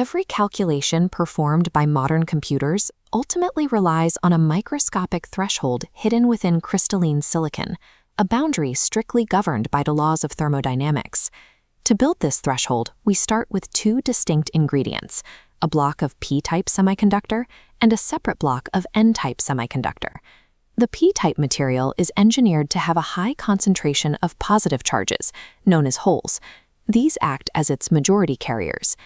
Every calculation performed by modern computers ultimately relies on a microscopic threshold hidden within crystalline silicon, a boundary strictly governed by the laws of thermodynamics. To build this threshold, we start with two distinct ingredients, a block of p-type semiconductor and a separate block of n-type semiconductor. The p-type material is engineered to have a high concentration of positive charges, known as holes. These act as its majority carriers.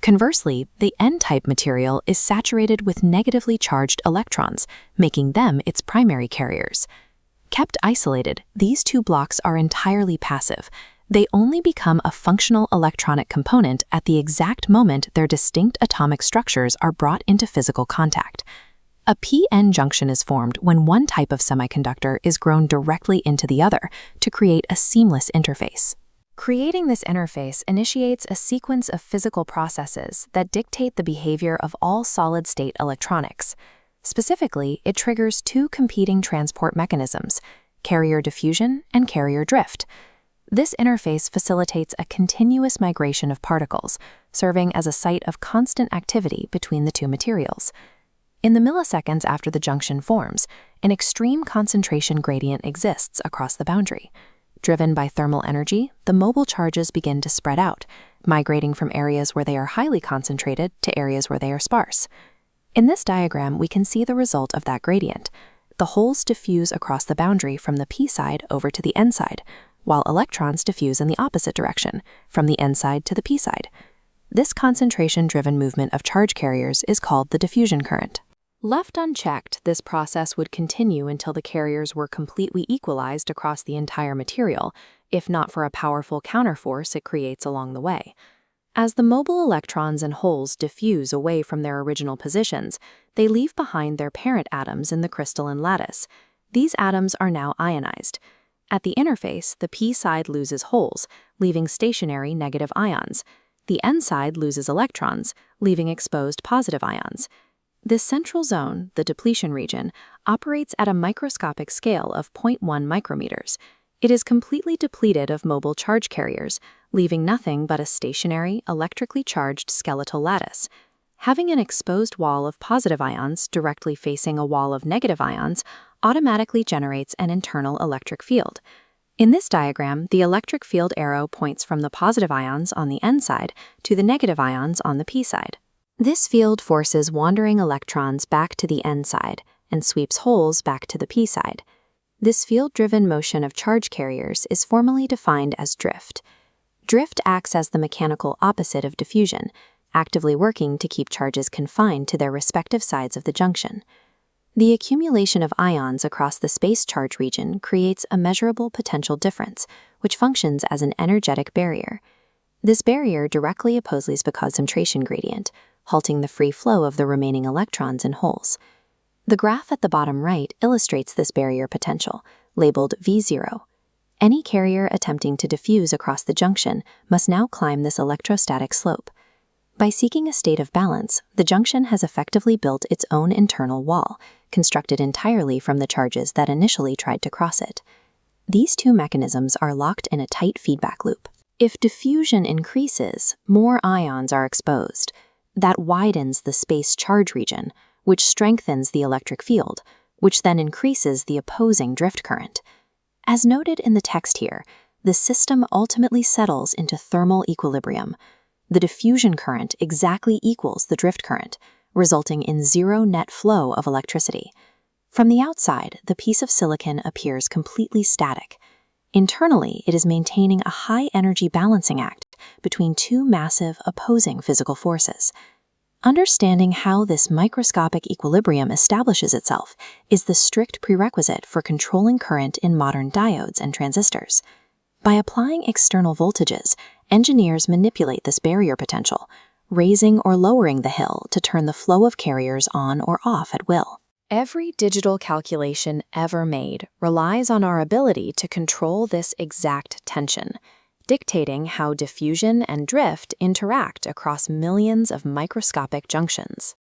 Conversely, the n-type material is saturated with negatively charged electrons, making them its primary carriers. Kept isolated, these two blocks are entirely passive. They only become a functional electronic component at the exact moment their distinct atomic structures are brought into physical contact. A p-n junction is formed when one type of semiconductor is grown directly into the other to create a seamless interface. Creating this interface initiates a sequence of physical processes that dictate the behavior of all solid-state electronics. Specifically, it triggers two competing transport mechanisms, carrier diffusion and carrier drift. This interface facilitates a continuous migration of particles, serving as a site of constant activity between the two materials. In the milliseconds after the junction forms, an extreme concentration gradient exists across the boundary. Driven by thermal energy, the mobile charges begin to spread out, migrating from areas where they are highly concentrated to areas where they are sparse. In this diagram, we can see the result of that gradient. The holes diffuse across the boundary from the p side over to the n side, while electrons diffuse in the opposite direction, from the n side to the p side. This concentration-driven movement of charge carriers is called the diffusion current. Left unchecked, this process would continue until the carriers were completely equalized across the entire material, if not for a powerful counterforce it creates along the way. As the mobile electrons and holes diffuse away from their original positions, they leave behind their parent atoms in the crystalline lattice. These atoms are now ionized. At the interface, the p side loses holes, leaving stationary negative ions. The n side loses electrons, leaving exposed positive ions. This central zone, the depletion region, operates at a microscopic scale of 0.1 micrometers. It is completely depleted of mobile charge carriers, leaving nothing but a stationary, electrically charged skeletal lattice. Having an exposed wall of positive ions directly facing a wall of negative ions automatically generates an internal electric field. In this diagram, the electric field arrow points from the positive ions on the n side to the negative ions on the p side. This field forces wandering electrons back to the n side and sweeps holes back to the p side. This field-driven motion of charge carriers is formally defined as drift. Drift acts as the mechanical opposite of diffusion, actively working to keep charges confined to their respective sides of the junction. The accumulation of ions across the space charge region creates a measurable potential difference, which functions as an energetic barrier. This barrier directly opposes the concentration gradient, halting the free flow of the remaining electrons in holes. The graph at the bottom right illustrates this barrier potential, labeled V0. Any carrier attempting to diffuse across the junction must now climb this electrostatic slope. By seeking a state of balance, the junction has effectively built its own internal wall, constructed entirely from the charges that initially tried to cross it. These two mechanisms are locked in a tight feedback loop. If diffusion increases, more ions are exposed. That widens the space charge region, which strengthens the electric field, which then increases the opposing drift current. As noted in the text here, the system ultimately settles into thermal equilibrium. The diffusion current exactly equals the drift current, resulting in zero net flow of electricity. From the outside, the piece of silicon appears completely static. Internally, it is maintaining a high-energy balancing act between two massive opposing physical forces. Understanding how this microscopic equilibrium establishes itself is the strict prerequisite for controlling current in modern diodes and transistors. By applying external voltages, engineers manipulate this barrier potential, raising or lowering the hill to turn the flow of carriers on or off at will. Every digital calculation ever made relies on our ability to control this exact tension, dictating how diffusion and drift interact across millions of microscopic junctions.